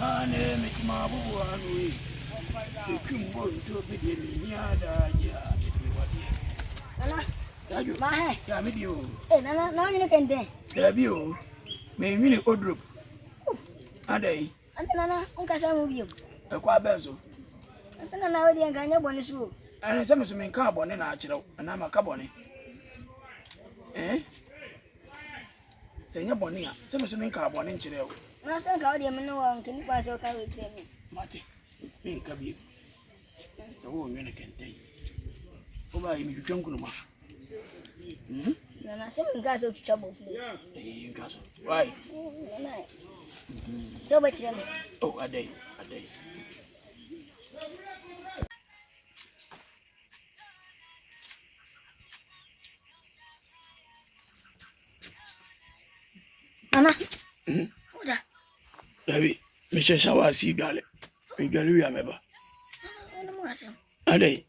Ane metimabu wanui. Kumbo to bidi ni ada ya. Nana. Taju. Mahe. Ya midio. Nana, na ni kende. Dabio. Me mini odrop. Adai. Ante nana, unkasa mu bio. E kwa bezo. Asa nana wadi nganya boni su. Ane se me ka boni na achiro. Na ma ka boni. Senya boni a. Se me ka boni nchire o. Na se ka wadi me no wa nkini kwa se ka we tire me. Mate. Me nka bi. Se wo nwe na kente. O ba yi mi twetwa nkunuma. Nana se me nka se twetwa bofu. Nka so. Why? Nana. So ba tire me. Oh, adai. Nana. Oda. Dabi, me che shawa si gale. Me gale wi ameba. Ona mo asem. Adai.